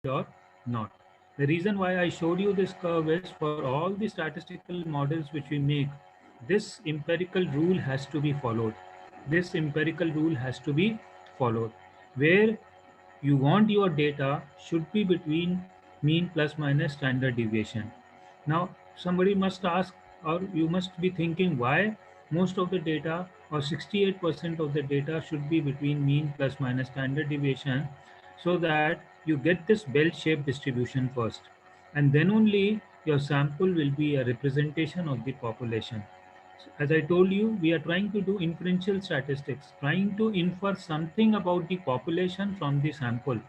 or not. The reason why I showed you this curve is for all the statistical models which we make, this empirical rule has to be followed. This empirical rule has to be followed, where you want your data should be between mean plus minus standard deviation. Now, somebody must ask, or you must be thinking, why most of the data or 68% of the data should be between mean plus minus standard deviation, so that you get this bell-shaped distribution first, and then only your sample will be a representation of the population. As I told you, we are trying to do inferential statistics, trying to infer something about the population from the sample.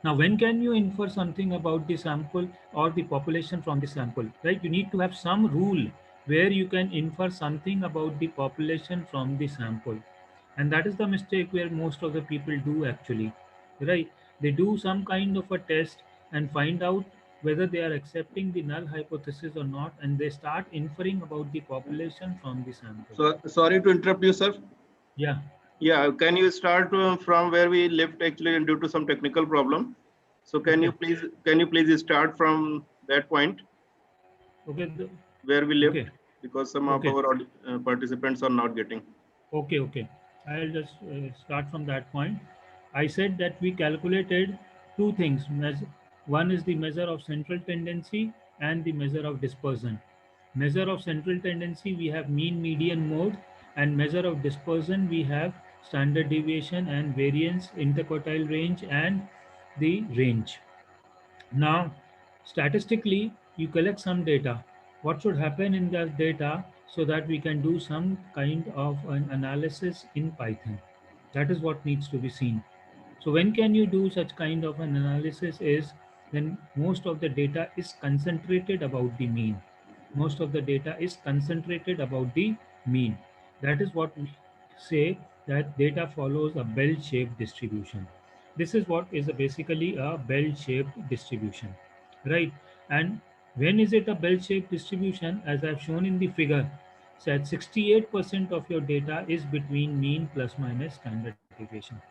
Now, when can you infer something about the sample or the population from the sample? Right? You need to have some rule where you can infer something about the population from the sample. And that is the mistake where most of the people do actually. Right? They do some kind of a test and find out whether they are accepting the null hypothesis or not, and they start inferring about the population from the sample. So sorry to interrupt you, sir. Yeah. Yeah, can you start from where we left actually due to some technical problem? So Okay. can you please start from that point Okay. where we Okay. left, because some of Okay. our participants are not getting. Okay, okay. I'll just start from that point. I said that we calculated two things. One is the measure of central tendency and the measure of dispersion. Measure of central tendency, we have mean, median, mode, and measure of dispersion, we have standard deviation and variance, interquartile range, and the range. Now, statistically, you collect some data. What should happen in that data so that we can do some kind of an analysis in Python? That is what needs to be seen. So when can you do such kind of an analysis is when most of the data is concentrated about the mean. Most of the data is concentrated about the mean. That is what we say, that data follows a bell-shaped distribution. This is what is basically a bell-shaped distribution, right? And when is it a bell-shaped distribution? As I've shown in the figure, said 68% of your data is between mean plus minus standard deviation.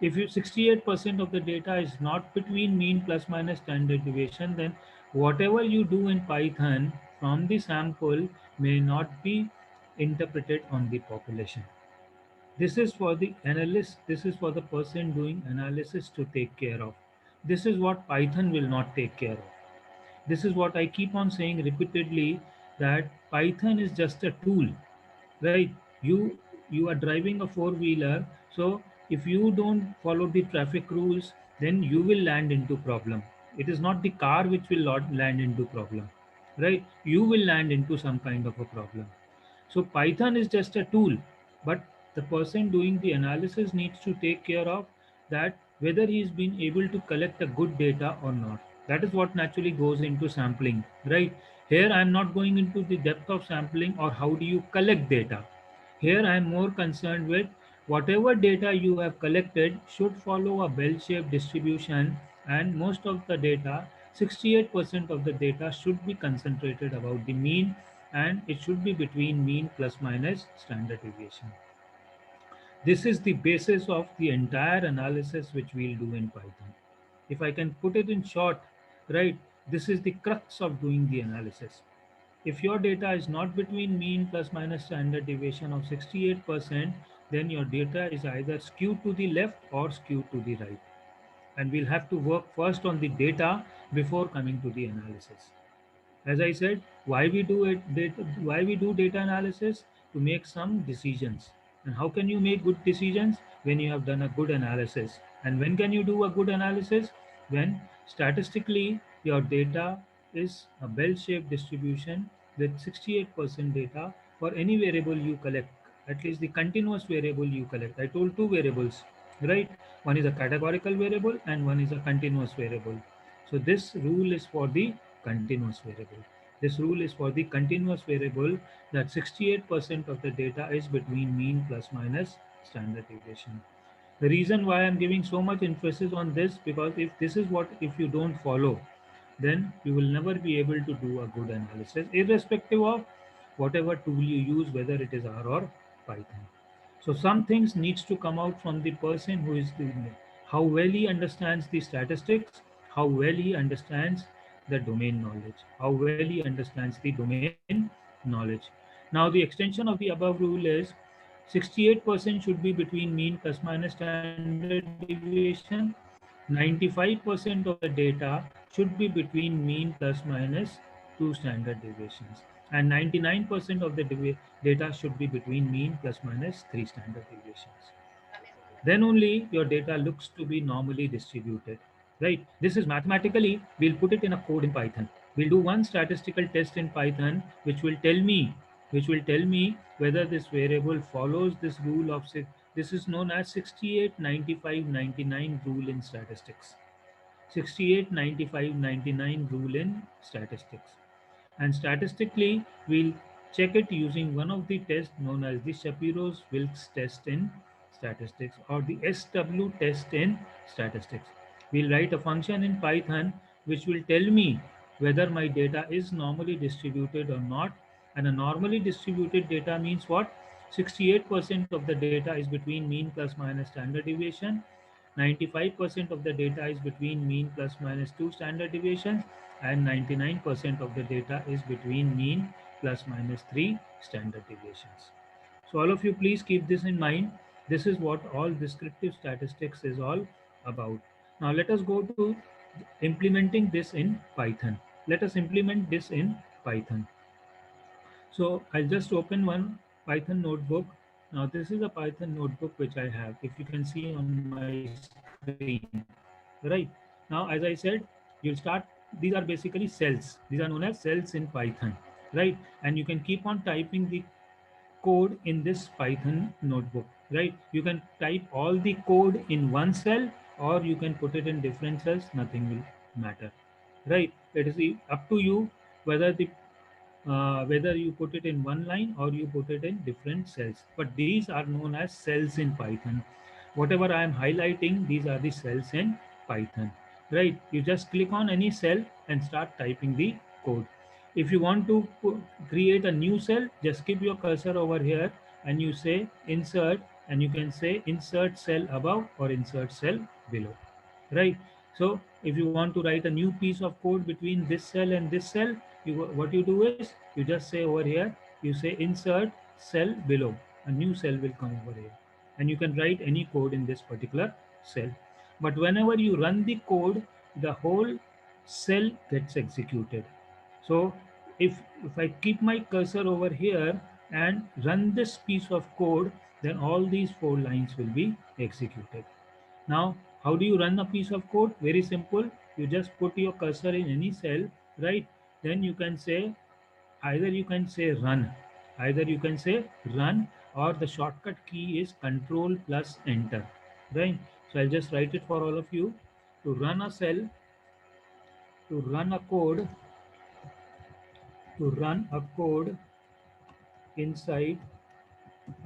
If you 68% of the data is not between mean plus minus standard deviation, then whatever you do in Python from the sample may not be interpreted on the population. This is for the analyst, this is for the person doing analysis to take care of. This is what Python will not take care of. This is what I keep on saying repeatedly, that Python is just a tool, right? You are driving a four-wheeler, so if you don't follow the traffic rules, then you will land into problem. It is not the car which will not land into problem, right? You will land into some kind of a problem. So Python is just a tool, but the person doing the analysis needs to take care of that, whether he is being able to collect a good data or not. That is what naturally goes into sampling, right? Here I am not going into the depth of sampling or how do you collect data. Here I am more concerned with whatever data you have collected should follow a bell-shaped distribution, and most of the data, 68% of the data should be concentrated about the mean, and it should be between mean plus minus standard deviation. This is the basis of the entire analysis which we'll do in Python. If I can put it in short, right, this is the crux of doing the analysis. If your data is not between mean plus minus standard deviation of 68%, then your data is either skewed to the left or skewed to the right. And we'll have to work first on the data before coming to the analysis. As I said, why we do data analysis? To make some decisions. And how can you make good decisions? When you have done a good analysis. And when can you do a good analysis? When statistically your data is a bell-shaped distribution with 68% data for any variable you collect, at least the continuous variable you collect. I told two variables, right? One is a categorical variable and one is a continuous variable. So this rule is for the continuous variable. This rule is for the continuous variable, that 68% of the data is between mean plus minus standard deviation. The reason why I'm giving so much emphasis on this, because if you don't follow, then you will never be able to do a good analysis, irrespective of whatever tool you use, whether it is R or Python. So some things needs to come out from the person who is doing it. how well he understands the statistics, how well he understands the domain knowledge, how well he understands the domain knowledge. Now, the extension of the above rule is 68% should be between mean plus minus standard deviation, 95% of the data should be between mean plus minus 2 standard deviations, and 99% of the data should be between mean plus minus 3 standard deviations. Then only your data looks to be normally distributed, right? This is mathematically, we'll put it in a code in Python. We'll do one statistical test in Python which will tell me whether this variable follows this rule of this is known as 68 95 99 rule in statistics. 68 95 99 rule in statistics. And statistically, we'll check it using one of the tests known as the Shapiro's-Wilks test in statistics, or the SW test in statistics. We'll write a function in Python which will tell me whether my data is normally distributed or not. And a normally distributed data means what? 68% of the data is between mean plus minus standard deviation, 95% of the data is between mean plus minus 2 standard deviations, and 99% of the data is between mean plus minus 3 standard deviations. So all of you please keep this in mind. This is what all descriptive statistics is all about. Now let us go to implementing this in Python. Let us implement this in Python. So I'll just open one Python notebook. Now this is a Python notebook which I have. If you can see on my screen, right? Now as I said, you'll start. These are basically cells. These are known as cells in Python, right? And you can keep on typing the code in this Python notebook, right? You can type all the code in one cell, or you can put it in different cells. Nothing will matter, right? It is up to you whether you put it in one line or you put it in different cells. But these are known as cells in Python. Whatever I am highlighting, these are the cells in Python, right? You just click on any cell and start typing the code. If you want to create a new cell, just keep your cursor over here and you say insert, and you can say insert cell above or insert cell below, right? So if you want to write a new piece of code between this cell and this cell, what you do is you just say over here, you say insert cell below, a new cell will come over here, and you can write any code in this particular cell. But whenever you run the code, the whole cell gets executed. So if I keep my cursor over here and run this piece of code, then all these 4 lines will be executed. Now, how do you run a piece of code? Very simple. You just put your cursor in any cell, right? Then you can say, either you can say run, either you can say run, or the shortcut key is Control plus Enter, right? So I'll just write it for all of you. To run a cell, to run a code, to run a code inside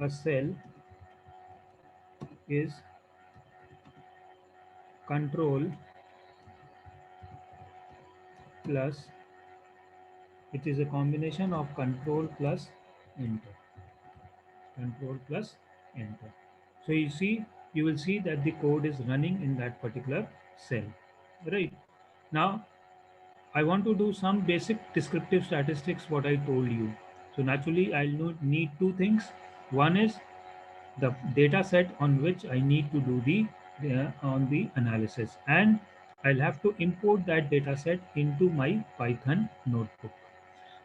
a cell is Control plus, it is a combination of Control plus Enter. Control plus Enter. So you see, you will see that the code is running in that particular cell, right? Now I want to do some basic descriptive statistics, what I told you. So naturally I'll need 2 things. One is the data set on which I need to do on the analysis, and I'll have to import that data set into my Python notebook.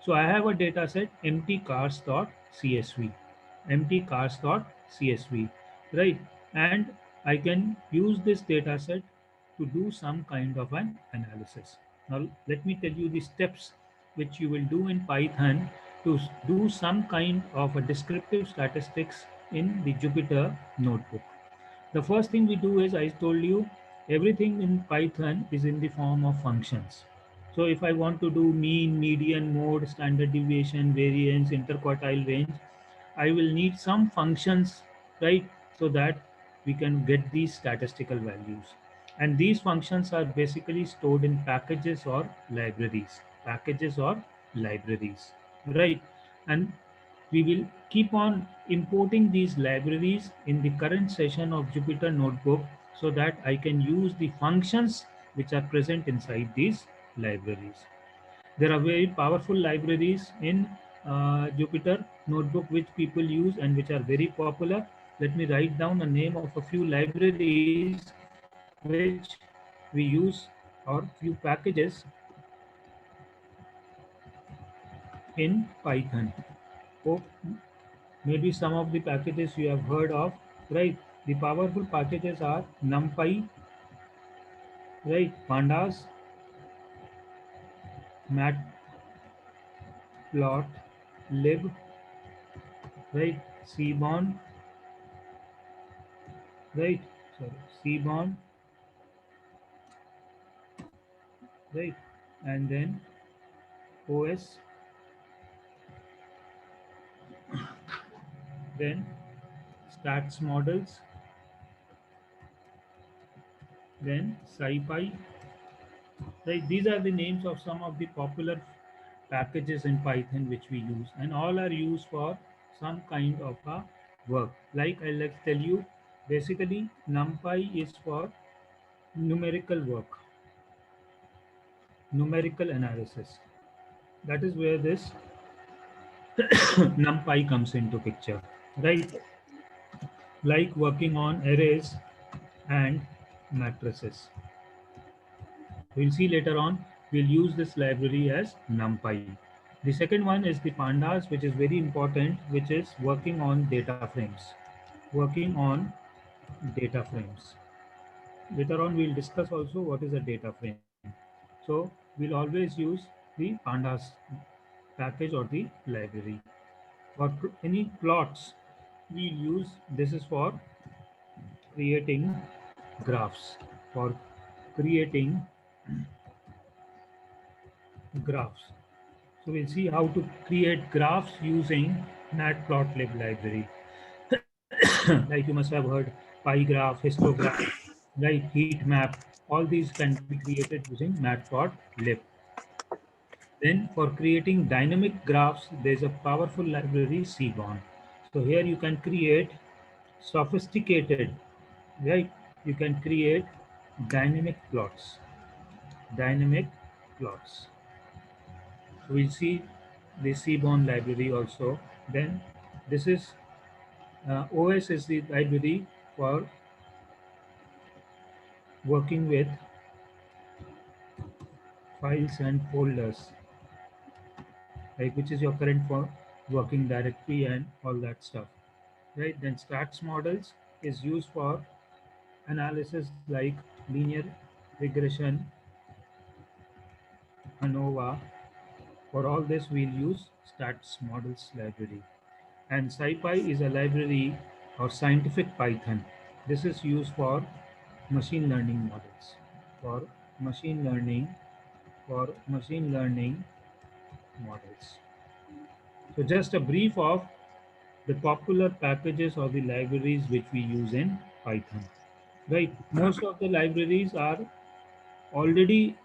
So I have a data set empty cars.csv, empty cars.csv, right? And I can use this data set to do some kind of an analysis. Now let me tell you the steps which you will do in Python to do some kind of a descriptive statistics in the Jupyter notebook. The first thing we do is, I told you, everything in Python is in the form of functions. So if I want to do mean, median, mode, standard deviation, variance, interquartile range, I will need some functions, right? So that we can get these statistical values. And these functions are basically stored in packages or libraries, right? And we will keep on importing these libraries in the current session of Jupyter Notebook. so that I can use the functions which are present inside these libraries. There are very powerful libraries in Jupyter Notebook which people use and which are very popular. Let me write down a name of a few libraries which we use or few packages in Python. Oh, maybe some of the packages you have heard of, right? The powerful packages are NumPy, right? Pandas, Matplot, lib, right? Cbon, right? Sorry, Cbon, right? And then OS, then stats models, then SciPy, right? These are the names of some of the popular packages in Python which we use, and all are used for some kind of a work. Like I like tell you, basically NumPy is for numerical work, numerical analysis. That is where this NumPy comes into picture, right? Like working on arrays and matrices. We'll see later on, we'll use this library as NumPy. The second one is the Pandas, which is very important, which is working on data frames. Working on data frames. Later on, we'll discuss also what is a data frame. So we'll always use the Pandas package or the library. For any plots, we'll use this is for creating graphs. For creating graphs. So we'll see how to create graphs using Matplotlib library. Like you must have heard pie graph, histogram, right, heat map, all these can be created using Matplotlib. Then for creating dynamic graphs, there's a powerful library Cbon. So here you can create sophisticated, right? You can create dynamic plots. Dynamic plots. So we'll see the Cbon library also. Then this is OS is the library for working with files and folders, like which is your current for working directory and all that stuff, right? Then stats models is used for analysis like linear regression, ANOVA. For all this, we'll use stats models library. And SciPy is a library or scientific Python. This is used for machine learning models. For machine learning, for machine learning models. So just a brief of the popular packages or the libraries which we use in Python. Right. Most of the libraries are already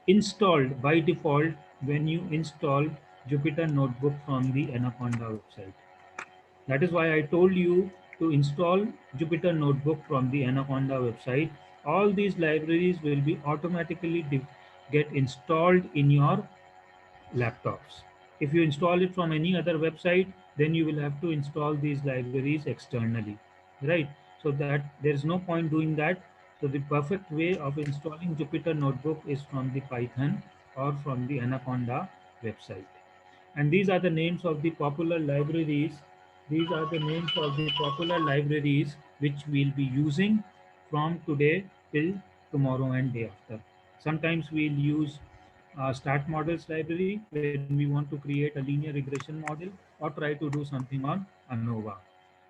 installed by default when you install Jupyter Notebook from the Anaconda website. That is why I told you to install Jupyter Notebook from the Anaconda website. All these libraries will be automatically get installed in your laptops. If you install it from any other website, then you will have to install these libraries externally, right? So that there is no point doing that. So the perfect way of installing Jupyter Notebook is from the Python or from the Anaconda website. And these are the names of the popular libraries. These are the names of the popular libraries which we'll be using from today till tomorrow and day after. Sometimes we'll use start models library when we want to create a linear regression model or try to do something on ANOVA.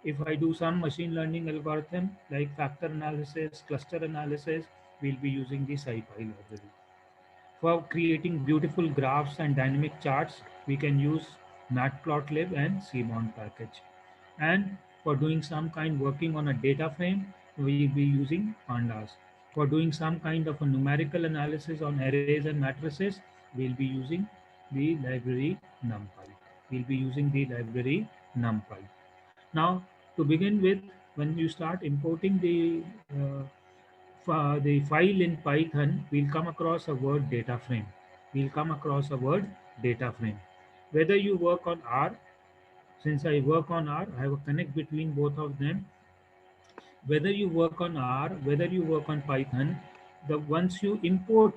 If I do some machine learning algorithm like factor analysis, cluster analysis, we'll be using the SciPy library. For creating beautiful graphs and dynamic charts, we can use Matplotlib and Cbon package. And for doing some kind working on a data frame, we'll be using Pandas. For doing some kind of a numerical analysis on arrays and matrices, we'll be using the library NumPy. We'll be using the library NumPy. Now, to begin with, when you start importing the the file in Python, we'll come across a word data frame. We'll come across a word data frame. Whether you work on R, since I work on R, I have a connect between both of them. Whether you work on R, whether you work on Python, the once you import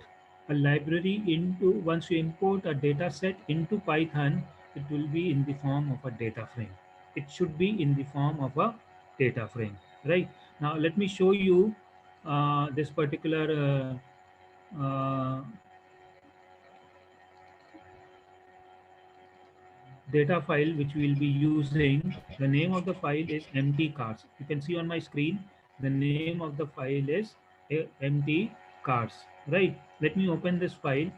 a library into, once you import a data set into Python, it will be in the form of a data frame. It should be in the form of a data frame, right? Now let me show you this particular data file which we will be using. The name of the file is empty cars. You can see on my screen the name of the file is empty cars, right? Let me open this file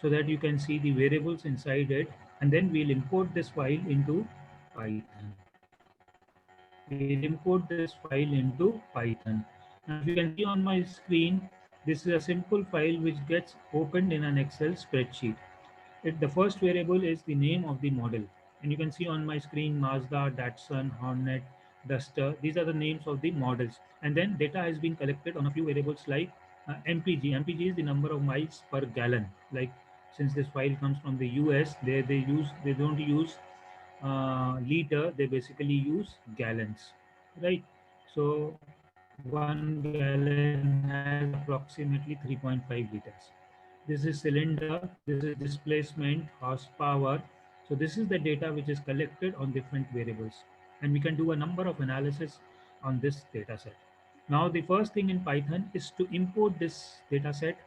so that you can see the variables inside it, and then we'll import this file into Python. We'll import this file into Python. Now if you can see on my screen, this is a simple file which gets opened in an Excel spreadsheet. The first variable is the name of the model. And you can see on my screen Mazda, Datsun, Hornet, Duster. These are the names of the models. And then data has been collected on a few variables like MPG. MPG is the number of miles per gallon. Like since this file comes from the US, they don't use liter, they basically use gallons, right? So 1 gallon has approximately 3.5 liters. This is cylinder, this is displacement, horsepower. So this is the data which is collected on different variables, and we can do a number of analysis on this data set. Now the first thing in Python is to import this data set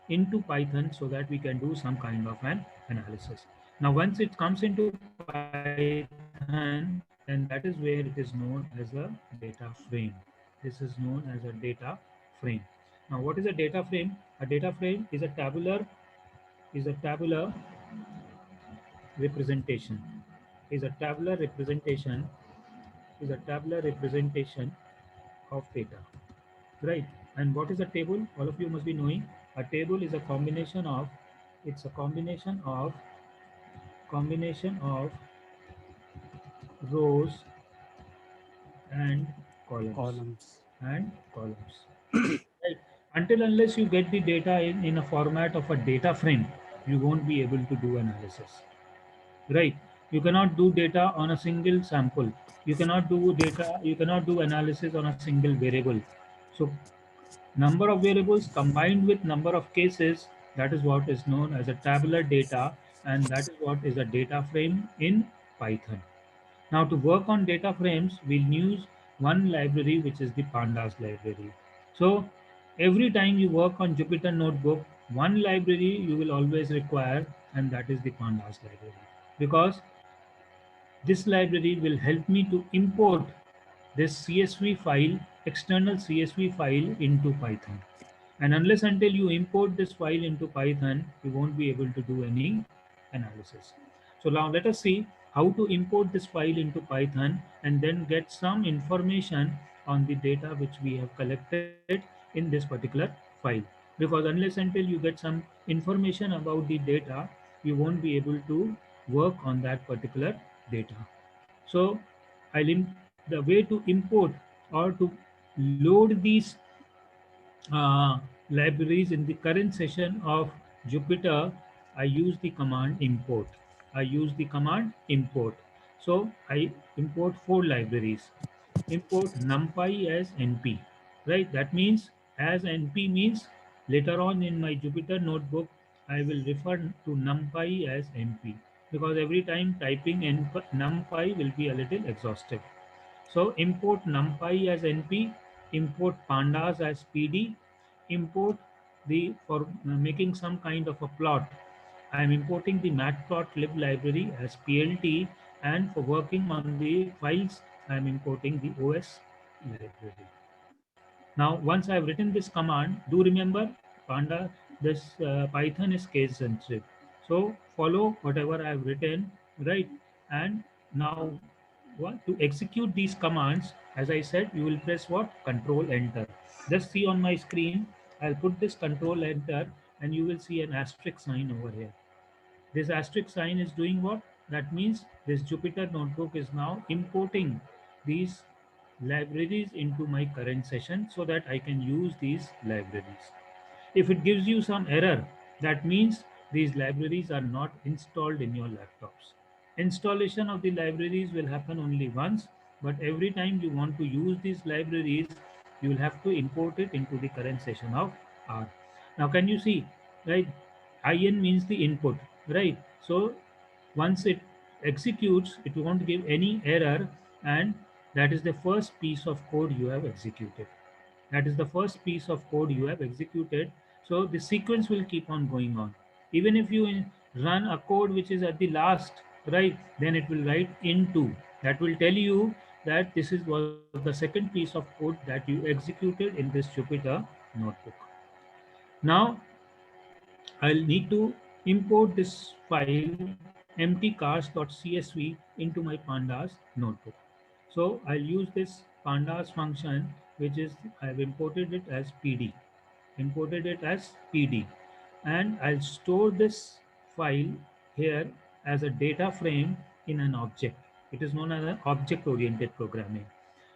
into Python so that we can do some kind of an analysis. Now once it comes into Python, then that is where it is known as a data frame. This is known as a data frame. Now what is a data frame? A data frame is a tabular representation. Is a tabular representation is a tabular representation of data, right? And what is a table? All of you must be knowing. A table is a combination of, it's a combination of rows and columns Columns. right? Until unless you get the data in a format of a data frame, you won't be able to do analysis, right? You cannot do data on a single sample. You cannot do analysis on a single variable. So number of variables combined with number of cases, that is what is known as a tabular data, and that is what is a data frame in Python. Now to work on data frames, we'll use one library which is the Pandas library. So every time you work on Jupyter Notebook, one library you will always require, and that is the Pandas library. Because this library will help me to import this CSV file, external CSV file into Python. And unless until you import this file into Python, you won't be able to do any analysis. So now let us see how to import this file into Python and then get some information on the data which we have collected in this particular file. Because unless until you get some information about the data, you won't be able to work on that particular data. So the way to import or to load these uh, libraries in the current session of Jupyter, I use the command import. I use the command import. So I import four libraries. Import NumPy as NP, right? That means as NP means later on in my Jupyter notebook, I will refer to NumPy as NP because every time typing NumPy will be a little exhaustive. So import NumPy as NP, import Pandas as PD, import the for making some kind of a plot. I am importing the Matplot lib library as PLT, and for working on the files, I am importing the OS library. Now, once I have written this command, do remember this Python is case sensitive. So follow whatever I have written, right? And now to execute these commands, as I said, you will press what? Control Enter. Just see on my screen, I'll put this Control Enter and you will see an asterisk sign over here. This asterisk sign is doing what? That means this Jupyter notebook is now importing these libraries into my current session so that I can use these libraries. If it gives you some error, that means these libraries are not installed in your laptops. Installation of the libraries will happen only once, but every time you want to use these libraries, you will have to import it into the current session of R. Now, can you see, right? IN means the input, right? So, once it executes, it won't give any error, and that is the first piece of code you have executed. That is the first piece of code you have executed. So the sequence will keep on going on. Even if you run a code which is at the last, right, then it will write into. That will tell you that this is was the second piece of code that you executed in this Jupyter notebook. Now I'll need to import this file emptycars.csv into my pandas notebook. So I'll use this pandas function, which is I've imported it as PD, and I'll store this file here as a data frame in an object. It is known as an object oriented programming,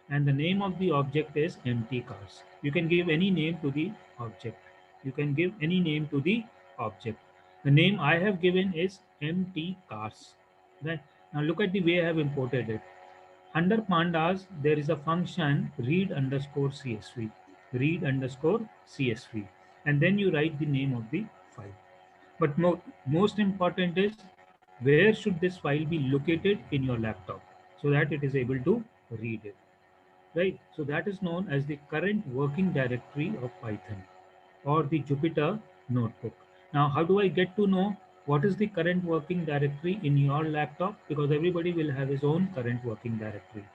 and the name of the object is empty cars. You can give any name to the object. You can give any name to the object. The name I have given is empty cars. Right? Now look at the way I have imported it. Under pandas, there is a function read underscore CSV, read underscore CSV, and then you write the name of the file. But most important is where should this file be located in your laptop so that it is able to read it, right? So that is known as the current working directory of Python or the Jupyter notebook. Now, how do I get to know what is the current working directory in your laptop? Because everybody will have his own current working directory.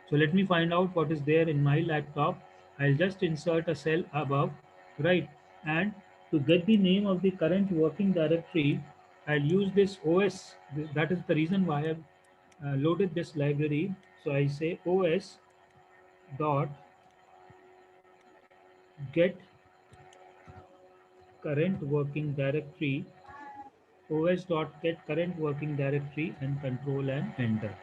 So let me find out what is there in my laptop. I'll just insert a cell above, right? And to get the name of the current working directory, I'll use this OS. That is the reason why I have loaded this library. So I say OS dot get current working directory, os.get current working directory, and control and enter.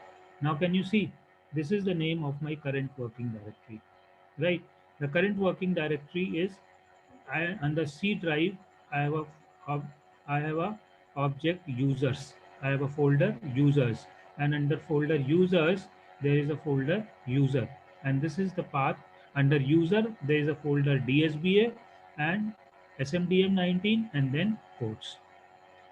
Now can you see this is the name of my current working directory, right? The current working directory is under C drive. I have a ob, I have a object users. I have a folder users, and under folder users there is a folder user, and this is the path. Under user there is a folder DSBA and SMDM19 and then codes.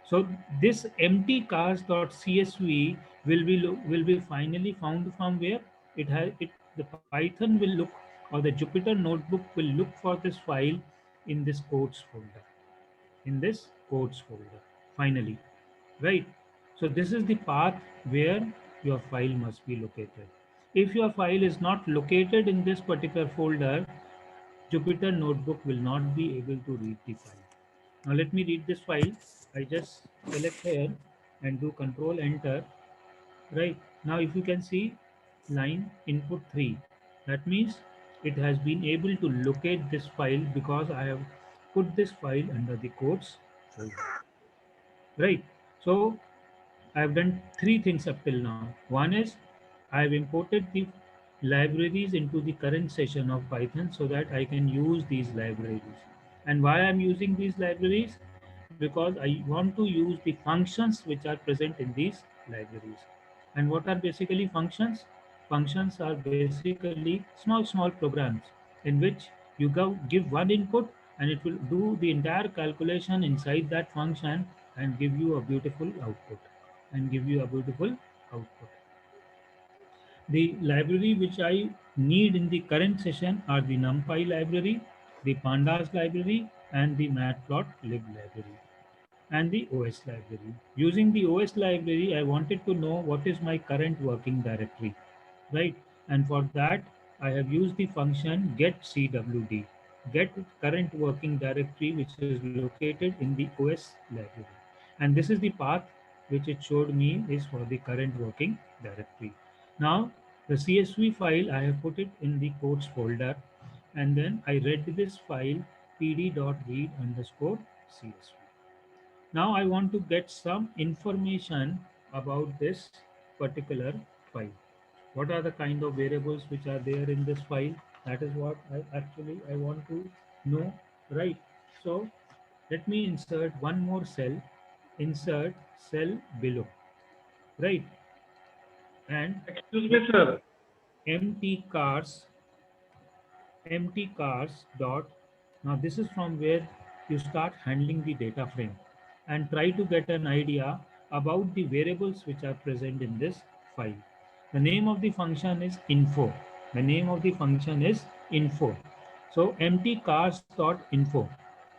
So this empty cars.csv will be finally found from where it has it the Python will look, or the Jupyter notebook will look for this file in this codes folder, in this codes folder finally, right? So this is the path where your file must be located. If your file is not located in this particular folder, Jupyter notebook will not be able to read the file. Now let me read this file. I just select here and do control enter. Right now, if you can see line input 3, that means it has been able to locate this file because I have put this file under the codes folder. Right. So I have done three things up till now. One is I have imported the libraries into the current session of Python so that I can use these libraries. And why I'm using these libraries? Because I want to use the functions which are present in these libraries. And what are basically functions? Functions are basically small programs in which you give one input and it will do the entire calculation inside that function and give you a beautiful output. And give you a beautiful output. The library which I need in the current session are the NumPy library, the Pandas library, and the Matplot lib library, and the OS library. Using the OS library, I wanted to know what is my current working directory, right? And for that, I have used the function getCwd, get current working directory, which is located in the OS library. And this is the path which it showed me is for the current working directory. Now, the CSV file, I have put it in the codes folder, and then I read this file pd.read underscore CSV. Now I want to get some information about this particular file. What are the kind of variables which are there in this file? That is what I want to know, right? So let me insert one more cell, insert cell below, right? And Excuse me, sir. empty cars, empty cars dot. Now this is from where you start handling the data frame and try to get an idea about the variables which are present in this file. The name of the function is info. The name of the function is info. So empty cars dot info,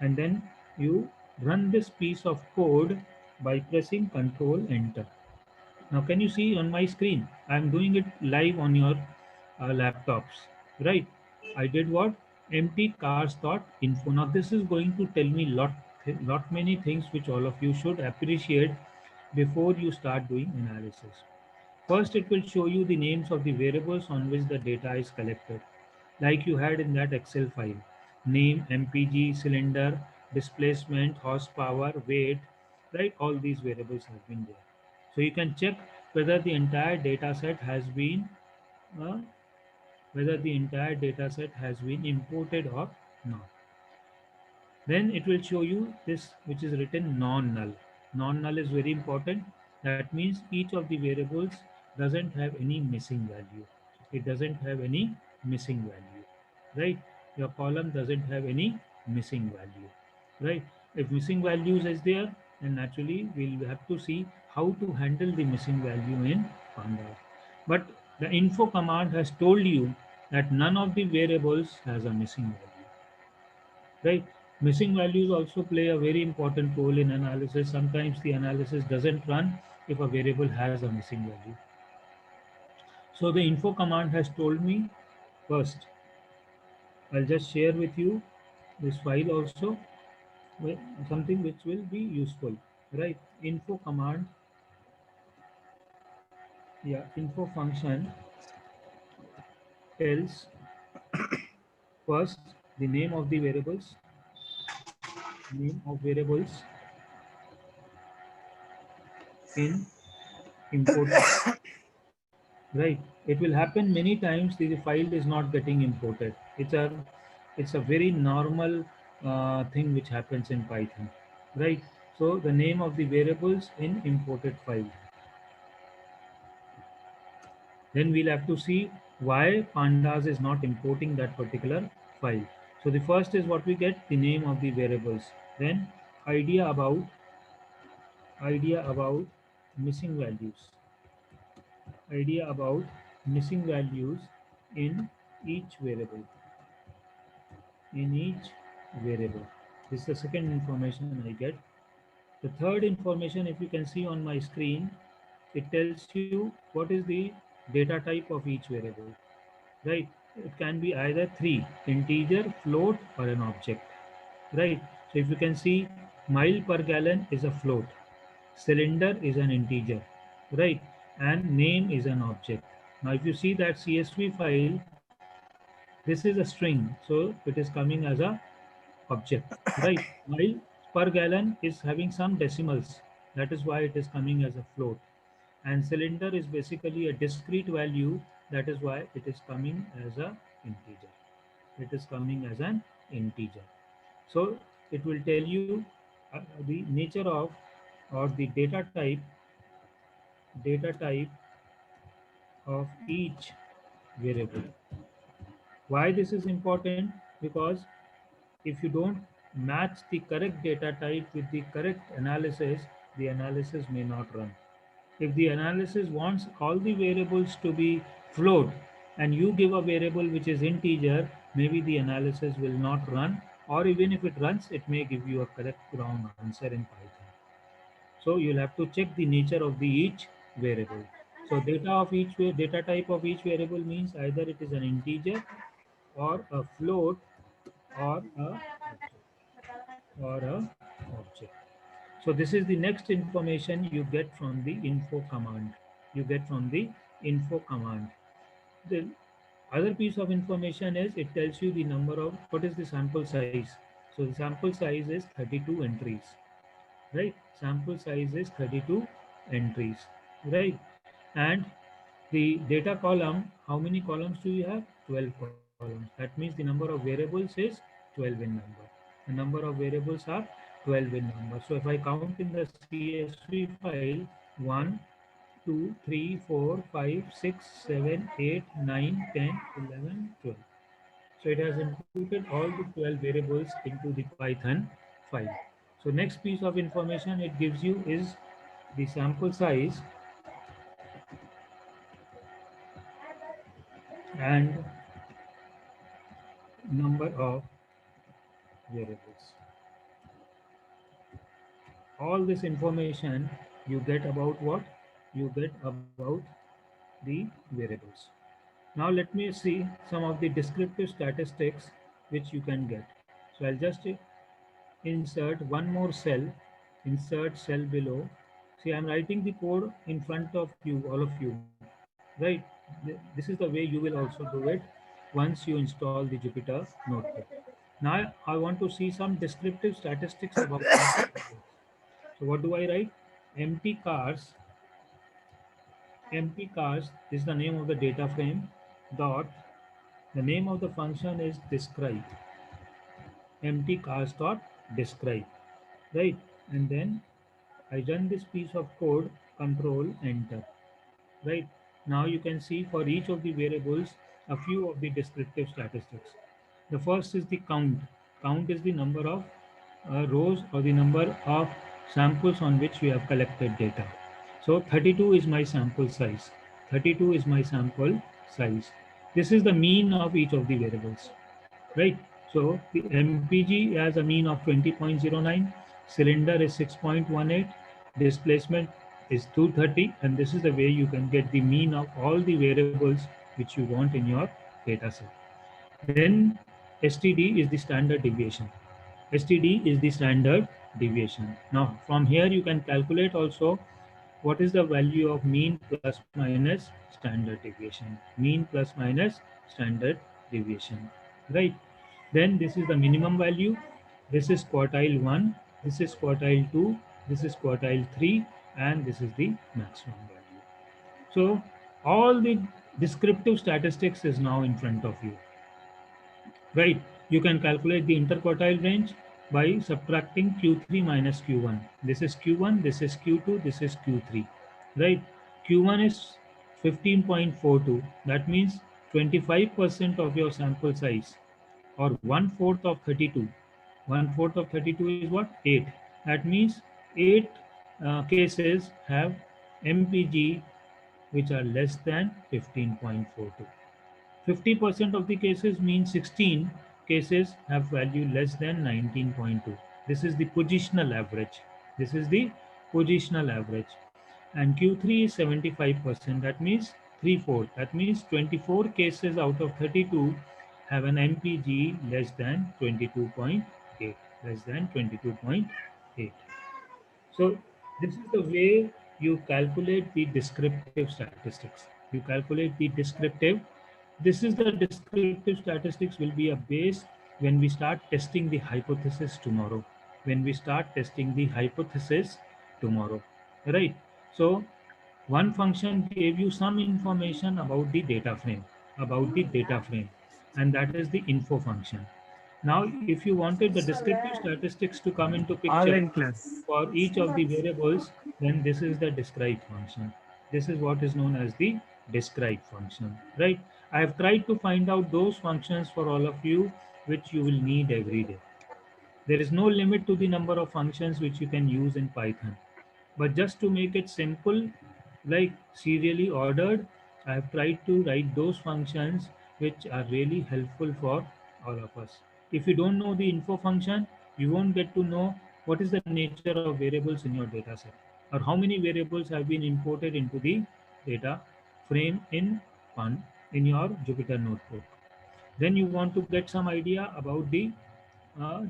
and then you run this piece of code by pressing Control Enter. Now, can you see on my screen? I'm doing it live on your laptops, right? I did what? Empty cars dot info. Now, this is going to tell me lot many things which all of you should appreciate before you start doing analysis. First, it will show you the names of the variables on which the data is collected, like you had in that Excel file. Name, MPG, cylinder, displacement, horsepower, weight, right? All these variables have been there. So you can check whether the entire data set has been uh, imported or not. Then it will show you this which is written non-null. Non-null is very important. That means each of the variables doesn't have any missing value. It doesn't have any missing value, right? Your column doesn't have any missing value, right? If missing values is there, then naturally we'll have to see how to handle the missing value in Pandas. But the info command has told you that none of the variables has a missing value, right? Missing values also play a very important role in analysis. Sometimes the analysis doesn't run if a variable has a missing value. So the info command has told me first. I'll just share with you this file also, something which will be useful, right? Info command, yeah, info function tells first the name of the variables, name of variables in imported, right? It will happen many times the file is not getting imported. It's a very normal thing which happens in Python, right? So the name of the variables in imported file. Then we'll have to see why Pandas is not importing that particular file. So the first is what we get, the name of the variables. Then idea about idea about missing values. Idea about missing values in each variable. In each variable. This is the second information I get. The third information, if you can see on my screen, it tells you what is the data type of each variable, right? It can be either three, integer, float, or an object, right? So if you can see, mile per gallon is a float, cylinder is an integer, right? And name is an object. Now, if you see that CSV file, this is a string, so it is coming as a object, right? Mile per gallon is having some decimals. That is why it is coming as a float. And cylinder is basically a discrete value. That is why it is coming as a integer. It is coming as an integer. So it will tell you the nature of or the data type of each variable. Why this is important? Because if you don't match the correct data type with the correct analysis, the analysis may not run. If the analysis wants all the variables to be float and you give a variable which is integer, maybe the analysis will not run, or even if it runs, it may give you a correct wrong answer in Python. So you'll have to check the nature of the each variable. So data type of each variable means either it is an integer or a float or a object. So this is the next information you get from the info command. You get from the info command. The other piece of information is it tells you the number of what is the sample size. So the sample size is 32 entries, right? Sample size is 32 entries, right? And The data column, how many columns do you have? 12 columns. That means the number of variables is 12 in number. The number of variables are 12 in number. So if I count in the CSV file, 1, 2, 3, 4, 5, 6, 7, 8, 9, 10, 11, 12. So it has inputted all the 12 variables into the Python file. So next piece of information it gives you is the sample size and number of variables. All this information you get about what? You get about the variables. Now let me see some of the descriptive statistics which you can get. So I'll just insert one more cell, insert cell below. See, I'm writing the code in front of you, all of you, right? This is the way you will also do it once you install the Jupyter Notebook. Now I want to see some descriptive statistics about my variables. So what do I write? Empty cars, empty cars is the name of the data frame, dot, the name of the function is describe, empty cars dot describe, right? And then I run this piece of code, control enter, right? Now you can see for each of the variables a few of the descriptive statistics. The first is the count. Count is the number of rows or the number of samples on which we have collected data. So 32 is my sample size. 32 is my sample size. This is the mean of each of the variables, right? So the MPG has a mean of 20.09, cylinder is 6.18, displacement is 230, and this is the way you can get the mean of all the variables which you want in your data set. Then STD is the standard deviation. STD is the standard deviation. Now from here you can calculate also what is the value of mean plus minus standard deviation. Mean plus minus standard deviation, right? Then this is the minimum value. This is quartile 1, this is quartile 2, this is quartile 3, and this is the maximum value. So all the descriptive statistics is now in front of you, right? You can calculate the interquartile range by subtracting Q3 minus Q1. This is Q1, this is Q2, this is Q3, right? Q1 is 15.42. That means 25% of your sample size, or one fourth of 32. One fourth of 32 is what? 8. That means 8 cases have MPG which are less than 15.42. 50% of the cases mean 16 cases have value less than 19.2. This is the positional average. This is the positional average. And Q3 is 75%. That means 3/4. That means 24 cases out of 32 have an MPG less than 22.8. Less than 22.8. So this is the way you calculate the descriptive statistics. You calculate the descriptive. This is the descriptive statistics will be a base when we start testing the hypothesis tomorrow. When we start testing the hypothesis tomorrow, right? So one function gave you some information about the data frame, and that is the info function. Now, if you wanted the descriptive statistics to come into picture Online class. for each of the variables, then this is the describe function. This is what is known as the describe function, right? I have tried to find out those functions for all of you which you will need every day. There is no limit to the number of functions which you can use in Python. But just to make it simple, like serially ordered, I have tried to write those functions which are really helpful for all of us. If you don't know the info function, you won't get to know what is the nature of variables in your data set, or how many variables have been imported into the data frame in your Jupyter notebook. Then you want to get some idea uh,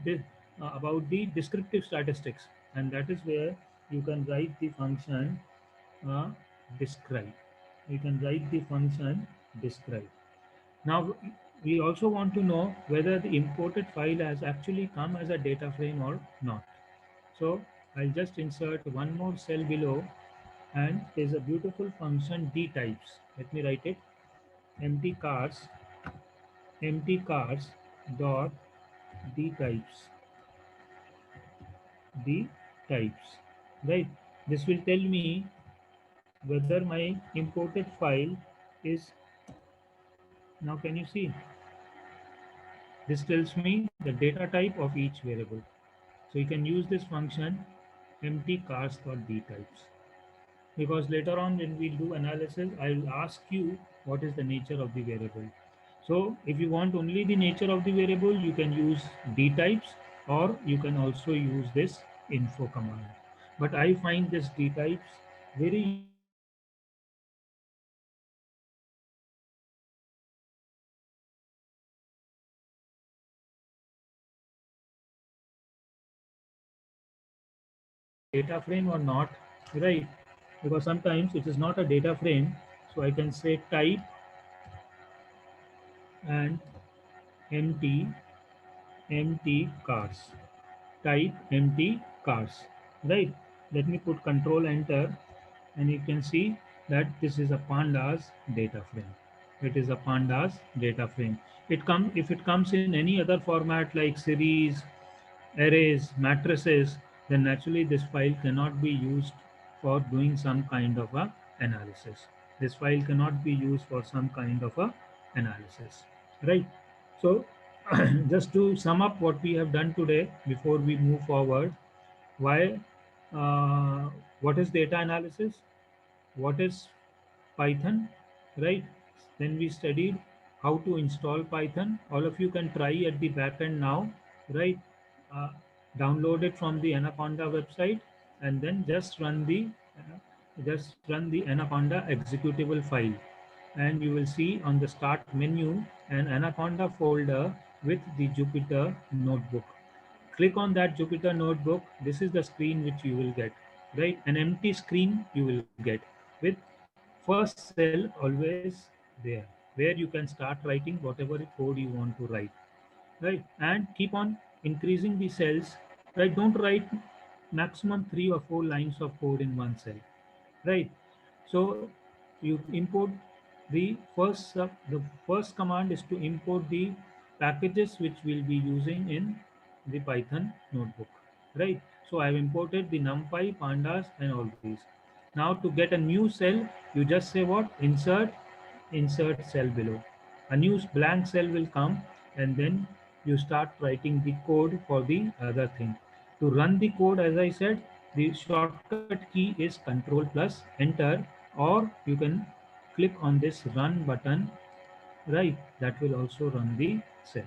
the, about the descriptive statistics, and that is where you can write the function uh, describe. You can write the function describe. Now we also want to know whether the imported file has actually come as a data frame or not. So I'll just insert one more cell below. and there's a beautiful function d types. Let me write it. Empty cars, empty cars dot d types, d types, right? This will tell me whether my imported file is, now can you see, this tells me the data type of each variable. So you can use this function empty cars dot d types, because later on when we do analysis I will ask you what is the nature of the variable. So if you want only the nature of the variable, you can use d types, or you can also use this info command. But I find this d types very useful because it tells me whether it is a data frame or not, right? Because sometimes it is not a data frame, so I can say type and empty, empty cars, type empty cars, right? Let me put control enter, and you can see that this is a pandas data frame. It is a pandas data frame. If it comes in any other format like series, arrays, matrices, then naturally this file cannot be used for doing some kind of a analysis. This file cannot be used for some kind of a analysis, right? So just to sum up what we have done today before we move forward, why, uh, what is data analysis? What is Python, right? Then we studied how to install Python. All of you can try at the back end now, right? Uh, Download it from the Anaconda website, and then just run the Anaconda executable file, and you will see on the start menu an Anaconda folder with the Jupyter notebook. Click on that Jupyter notebook. This is the screen which you will get, right? An empty screen you will get with first cell always there, where you can start writing whatever code you want to write, right? And keep on increasing the cells, right? Don't write maximum 3 or 4 lines of code in one cell, right? So you import the first command is to import the packages which we'll be using in the Python notebook, right? So I've imported the NumPy, Pandas, and all these. Now to get a new cell, you just say what? Insert cell below. A new blank cell will come, and then you start writing the code for the other thing. To run the code, as I said, the shortcut key is Control plus Enter, or you can click on this Run button, right? That will also run the cell,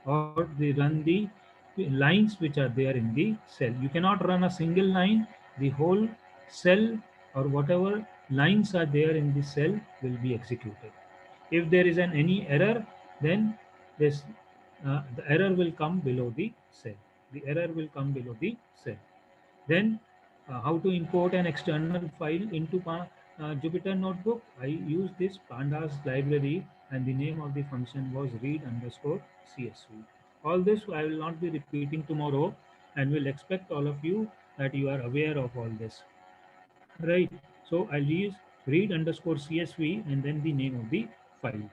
or they run the lines which are there in the cell. You cannot run a single line. The whole cell or whatever lines are there in the cell will be executed. If there is any error, then this the error will come below the cell. The error will come below the cell. Then, how to import an external file into Jupyter Notebook? I use this pandas library, and the name of the function was read underscore CSV. All this I will not be repeating tomorrow, and will expect all of you that you are aware of all this, right? So I'll use read underscore CSV and then the name of the file.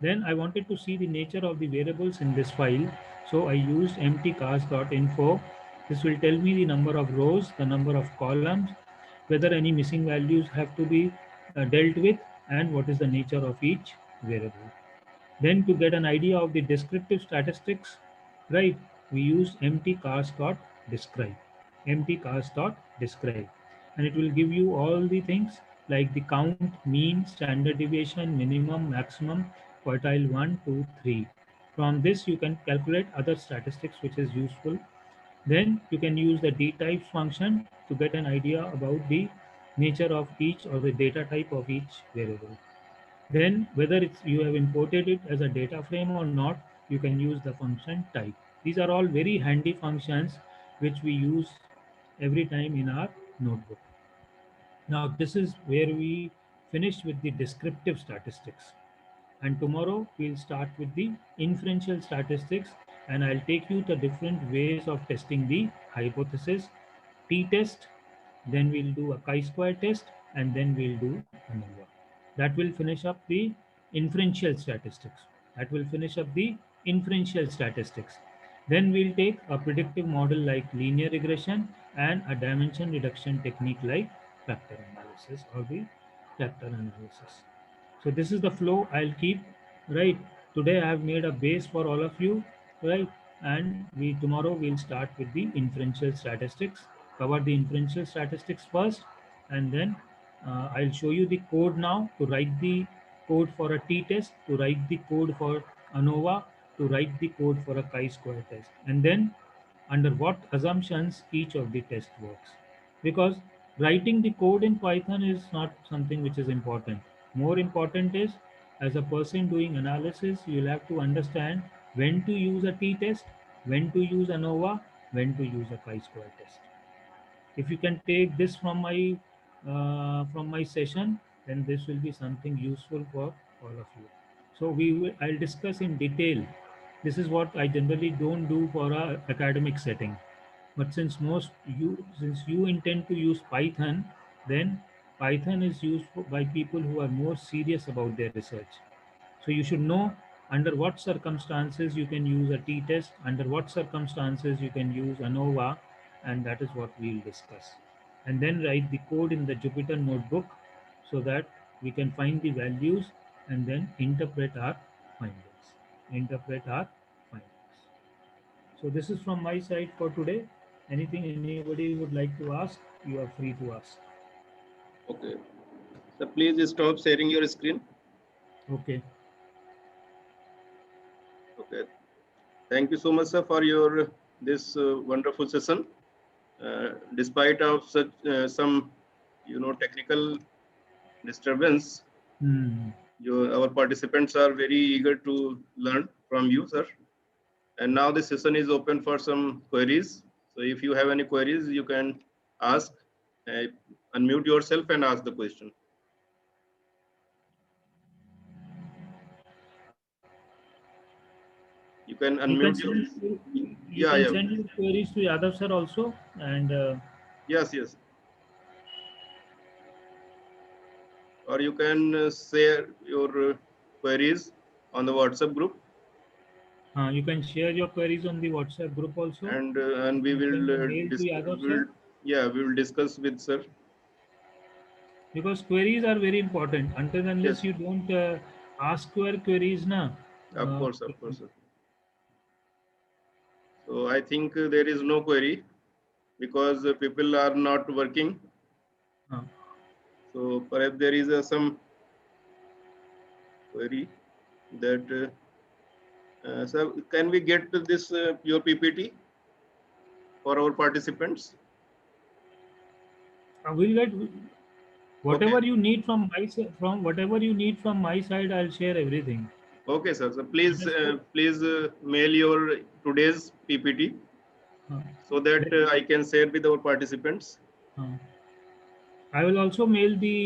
Then I wanted to see the nature of the variables in this file. So I used empty cars.info. This will tell me the number of rows, the number of columns, whether any missing values have to be dealt with, and what is the nature of each variable. Then to get an idea of the descriptive statistics, right, we use empty cars.describe. Empty cars.describe. And it will give you all the things like the count, mean, standard deviation, minimum, maximum, quartile 1, 2, 3. From this, you can calculate other statistics which is useful. Then you can use the dtypes function to get an idea about the nature of each or the data type of each variable. Then whether you have imported it as a data frame or not, you can use the function type. These are all very handy functions which we use every time in our notebook. Now this is where we finished with the descriptive statistics. And tomorrow we'll start with the inferential statistics, and I'll take you the different ways of testing the hypothesis, t-test, then we'll do a chi-square test, and then we'll do ANOVA. That will finish up the inferential statistics. That will finish up the inferential statistics. Then we'll take a predictive model like linear regression and a dimension reduction technique like factor analysis or the factor analysis. So this is the flow I'll keep, right? Today I have made a base for all of you, right? And we tomorrow we'll start with the inferential statistics, cover the inferential statistics first, and then I'll show you the code now to write the code for a t-test, to write the code for ANOVA, to write the code for a chi-square test, and then under what assumptions each of the test works. Because writing the code in Python is not something which is important. More important is, as a person doing analysis, you'll have to understand when to use a t-test, when to use ANOVA, when to use a chi-square test. If you can take this from my session, then this will be something useful for all of you. So I'll discuss in detail. This is what I generally don't do for a academic setting, but since you intend to use Python, then Python is used by people who are more serious about their research. So you should know under what circumstances you can use a t-test, under what circumstances you can use ANOVA, and that is what we'll discuss. And then write the code in the Jupyter notebook so that we can find the values and then interpret our findings. Interpret our findings. So this is from my side for today. Anything anybody would like to ask, you are free to ask. Okay. So please stop sharing your screen. Okay. Okay. Thank you so much, sir, for your this wonderful session. Despite of such some technical disturbance, Hmm. our participants are very eager to learn from you, sir. And now the session is open for some queries. So if you have any queries, you can ask. Uh, Unmute yourself and ask the question. You can You can unmute your. send you Yeah, can yeah. send your queries to Yadav sir also, and Yes, yes. Or you can share your queries on the WhatsApp group, you can share your queries on the WhatsApp group also. and You we can will send a mail to Yadav will sir, yeah, we will discuss with sir. because queries are very important. Until unless Yes, you don't ask your queries, na. of Uh, course, of course, sir. So I think there is no query because people are not working. uh, So perhaps there is some query that sir, can we get this your PPT for our participants? we'll get Okay, whatever you need from from whatever you need from my side. I'll share everything. okay, sir. So Let us go. please mail your today's PPT Uh, so that let, I can share with our participants. uh, I will also mail the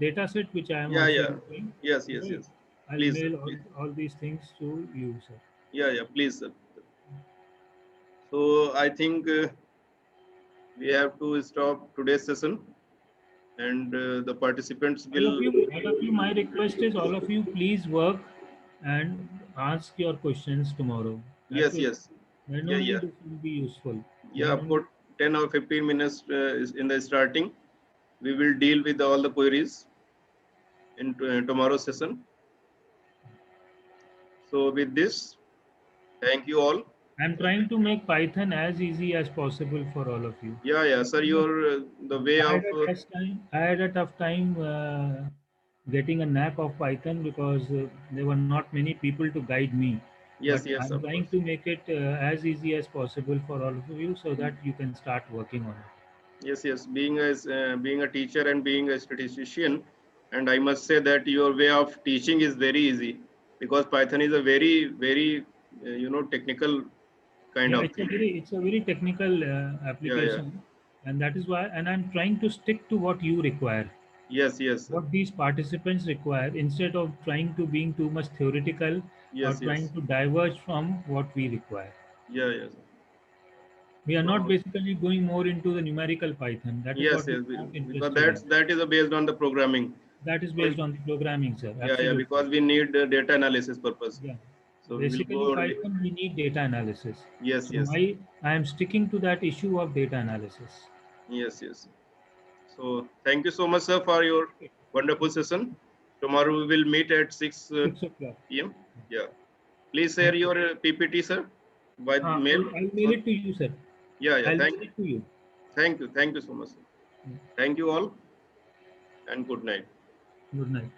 data set which I am Yeah, also yeah. using. Yes, yes, Right. yes. I'll Please, sir. mail Please. all these things to you, sir. Yeah, yeah. Please, sir. So I think we have to stop today's session, and the participants will. All of you, my request is all of you please work and ask your questions tomorrow. Yes, yes. Then Yeah, only yeah. this will be useful. Yeah. Then only For 10 or 15 minutes is in the starting, we will deal with all the queries in tomorrow's session. So with this, thank you all. I'm trying to make Python as easy as possible for all of you. Yeah, yeah, sir. Your the way I of had a I had a tough time getting a knack of Python because there were not many people to guide me. But yes, yes, I'm of trying course. to make it as easy as possible for all of you so that you can start working on it. Yes, yes. Being a teacher and being a statistician, and I must say that your way of teaching is very easy because Python is a very technical kind Yeah, of thing. it's a very technical Yeah, yeah. application, and that is why. And I'm trying to stick to what you require, Yes, yes, sir. what these participants require, instead of trying to being too much theoretical or Yes, trying yes. to diverge from what we require. Yeah, yes. We are not So basically going more into the numerical Python. That is yes, what we yes, are not because interested in. that is based on the programming. That is Because, based on the programming, sir. yeah, yeah, Absolutely. because we need data analysis purpose. Yeah. So we will Basically, go only. Python, we need data analysis. Yes, So yes, I am sticking to that issue of data analysis. yes, yes. So thank you so much, sir, for your Okay. wonderful session. Tomorrow we will meet at 6 6 o'clock. p.m. Yeah. Please share Okay. your PPT, sir, by mail. I'll mail it to you, sir. Yeah, yeah. I'll mail it to you. Thank you so much, sir. Thank you all, and good night. Good night.